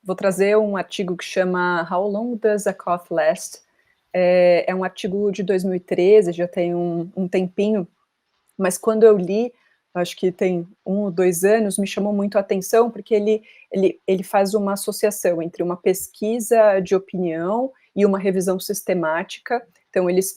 vou trazer um artigo que chama How Long Does a Cough Last? É um artigo de 2013, já tem um tempinho, mas quando eu li, acho que tem 1 ou 2 anos, me chamou muito a atenção, porque ele faz uma associação entre uma pesquisa de opinião e uma revisão sistemática. Então eles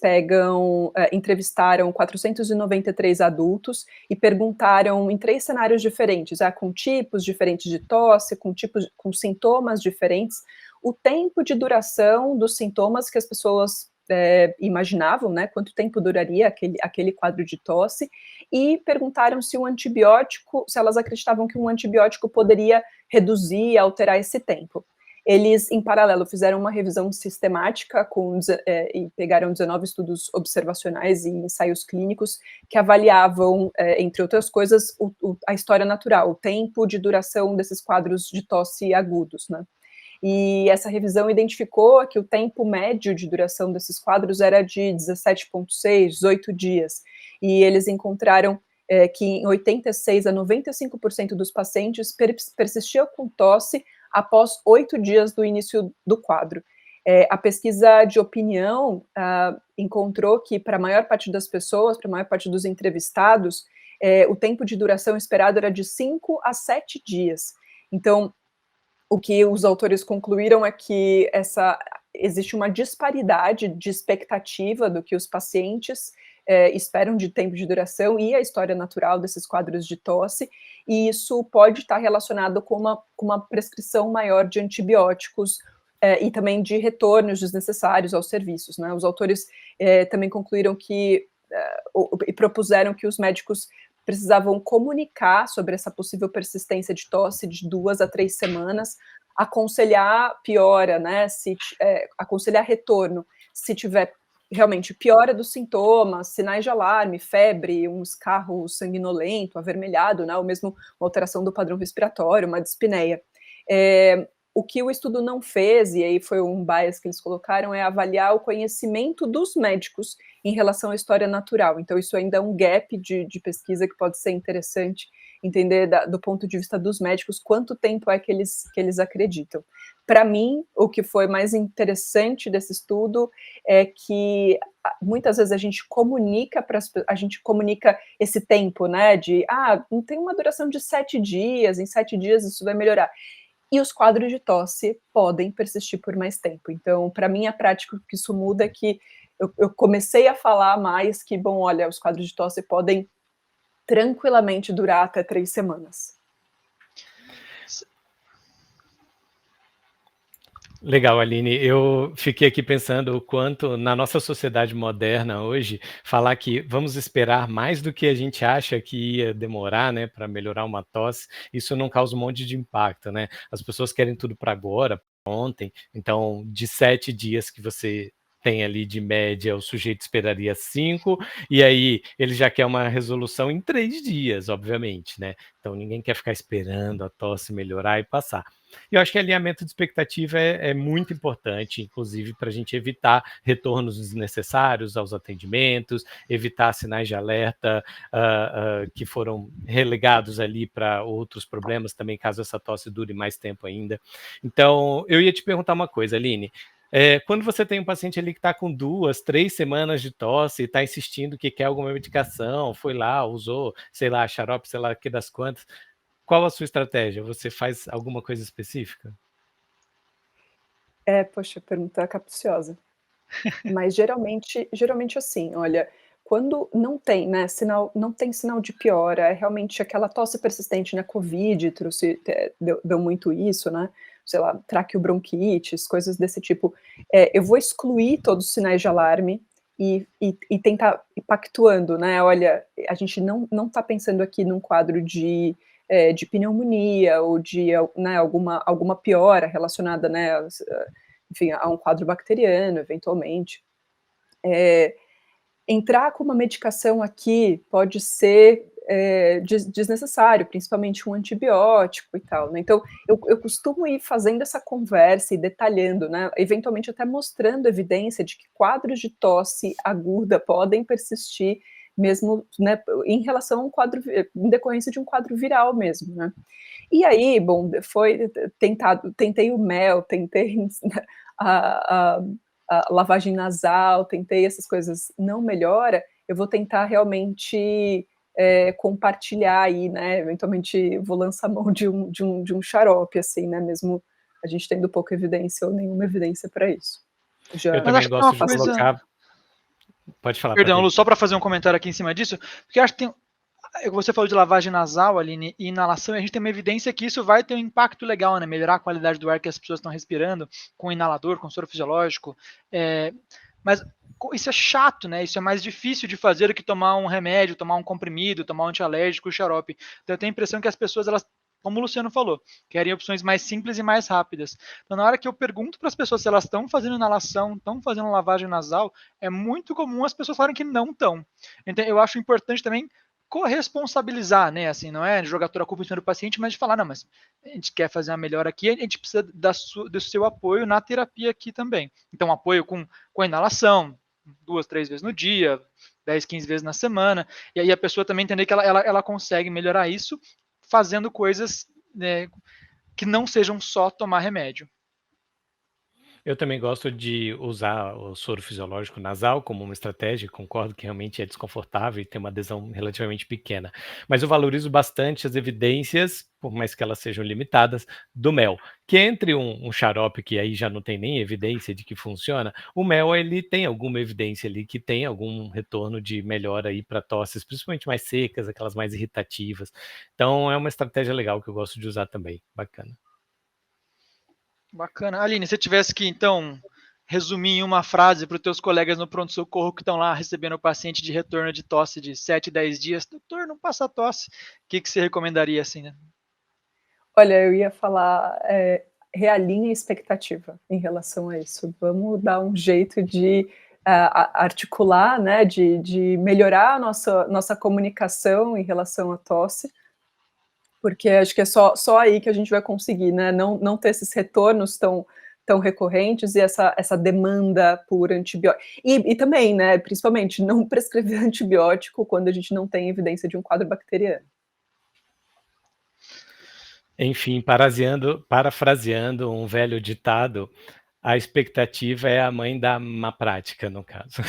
entrevistaram 493 adultos e perguntaram em 3 cenários diferentes, com tipos diferentes de tosse, com sintomas diferentes, o tempo de duração dos sintomas que as pessoas imaginavam, né, quanto tempo duraria aquele quadro de tosse, e perguntaram se elas acreditavam que um antibiótico poderia reduzir, alterar esse tempo. Eles, em paralelo, fizeram uma revisão sistemática e pegaram 19 estudos observacionais e ensaios clínicos que avaliavam, entre outras coisas, a história natural, o tempo de duração desses quadros de tosse agudos, né? E essa revisão identificou que o tempo médio de duração desses quadros era de 17,6, 18 dias, e eles encontraram que em 86 a 95% dos pacientes persistiam com tosse após 8 dias do início do quadro. A pesquisa de opinião encontrou que, para a maior parte das pessoas, para a maior parte dos entrevistados, o tempo de duração esperado era de 5 a 7 dias. Então, o que os autores concluíram é que existe uma disparidade de expectativa do que os pacientes esperam de tempo de duração e a história natural desses quadros de tosse, e isso pode estar relacionado com uma prescrição maior de antibióticos e também de retornos desnecessários aos serviços, né? Os autores também concluíram e propuseram que os médicos precisavam comunicar sobre essa possível persistência de tosse de 2 a 3 semanas, aconselhar piora, né, aconselhar retorno, se tiver realmente piora dos sintomas, sinais de alarme, febre, um escarro sanguinolento, avermelhado, né, ou mesmo uma alteração do padrão respiratório, uma dispneia. O que o estudo não fez, e aí foi um bias que eles colocaram, é avaliar o conhecimento dos médicos em relação à história natural. Então, isso ainda é um gap de pesquisa que pode ser interessante entender do ponto de vista dos médicos quanto tempo é que eles acreditam. Para mim, o que foi mais interessante desse estudo é que muitas vezes a gente comunica esse tempo, né, tem uma duração de 7 dias, em 7 dias isso vai melhorar. E os quadros de tosse podem persistir por mais tempo. Então, para mim, a prática que isso muda é que eu comecei a falar mais que, bom, olha, os quadros de tosse podem tranquilamente durar até 3 semanas. Legal, Aline. Eu fiquei aqui pensando o quanto, na nossa sociedade moderna hoje, falar que vamos esperar mais do que a gente acha que ia demorar, né, para melhorar uma tosse, isso não causa um monte de impacto, né? As pessoas querem tudo para agora, ontem. Então, de 7 dias que você tem ali de média, o sujeito esperaria 5, e aí ele já quer uma resolução em 3 dias, obviamente, né? Então, ninguém quer ficar esperando a tosse melhorar e passar. E eu acho que alinhamento de expectativa é muito importante, inclusive para a gente evitar retornos desnecessários aos atendimentos, evitar sinais de alerta que foram relegados ali para outros problemas também, caso essa tosse dure mais tempo ainda. Então, eu ia te perguntar uma coisa, Aline. Quando você tem um paciente ali que está com 2, 3 semanas de tosse e está insistindo que quer alguma medicação, foi lá, usou, sei lá, xarope, sei lá que das quantas, qual a sua estratégia? Você faz alguma coisa específica? Poxa, pergunta capciosa. Mas geralmente assim, olha, quando não tem, né, não tem sinal de piora, é realmente aquela tosse persistente, né, Covid deu muito isso, né, sei lá, traqueobronquites, coisas desse tipo. Eu vou excluir todos os sinais de alarme e tentar ir pactuando, né, olha, a gente não está pensando aqui num quadro de pneumonia ou né, alguma piora relacionada, né, enfim, a um quadro bacteriano, eventualmente. Entrar com uma medicação aqui pode ser desnecessário, principalmente um antibiótico e tal, né? Então, eu costumo ir fazendo essa conversa e detalhando, né? Eventualmente até mostrando evidência de que quadros de tosse aguda podem persistir mesmo, né, em relação a em decorrência de um quadro viral mesmo, né? E aí, bom, tentei o mel, tentei a a a lavagem nasal, tentei essas coisas, não melhora, eu vou tentar realmente, compartilhar aí, né, eventualmente vou lançar mão de um xarope, assim, né, mesmo a gente tendo pouca evidência ou nenhuma evidência para isso. Eu Já Mas também acho que tem uma gosto de faço isso. coisa. colocar. Pode falar, pode Perdão, ir. Lu, só para fazer um comentário aqui em cima disso, porque acho que tem. Você falou de lavagem nasal, Aline, e inalação, e a gente tem uma evidência que isso vai ter um impacto legal, né? Melhorar a qualidade do ar que as pessoas estão respirando com inalador, com soro fisiológico. Mas isso é chato, né? Isso é mais difícil de fazer do que tomar um remédio, tomar um comprimido, tomar um antialérgico, xarope. Então eu tenho a impressão que as pessoas, elas, como o Luciano falou, querem opções mais simples e mais rápidas. Então, na hora que eu pergunto para as pessoas se elas estão fazendo inalação, estão fazendo lavagem nasal, é muito comum as pessoas falarem que não estão. Então, eu acho importante também corresponsabilizar, né? Assim, não é jogar toda a culpa em cima do paciente, mas de falar, não, mas a gente quer fazer uma melhora aqui, a gente precisa do seu apoio na terapia aqui também. Então, apoio com a inalação, 2, 3 vezes no dia, 10, 15 vezes na semana, e aí a pessoa também entender que ela consegue melhorar isso fazendo coisas, né, que não sejam só tomar remédio. Eu também gosto de usar o soro fisiológico nasal como uma estratégia, concordo que realmente é desconfortável e tem uma adesão relativamente pequena. Mas eu valorizo bastante as evidências, por mais que elas sejam limitadas, do mel. Que entre um xarope que aí já não tem nem evidência de que funciona, o mel ele tem alguma evidência ali que tem algum retorno de melhora aí para tosses, principalmente mais secas, aquelas mais irritativas. Então é uma estratégia legal que eu gosto de usar também, bacana. Bacana. Aline, se tivesse que, então, resumir em uma frase para os teus colegas no pronto-socorro que estão lá recebendo o paciente de retorno de tosse de 7, 10 dias, doutor, não passa tosse, o que você recomendaria assim, né? Olha, eu ia falar, realinhe a expectativa em relação a isso. Vamos dar um jeito de articular, né, de melhorar a nossa comunicação em relação à tosse, porque acho que é só aí que a gente vai conseguir, né, não ter esses retornos tão recorrentes e essa demanda por antibiótico. E também, né, principalmente, não prescrever antibiótico quando a gente não tem evidência de um quadro bacteriano. Enfim, parafraseando um velho ditado, a expectativa é a mãe da má prática, no caso.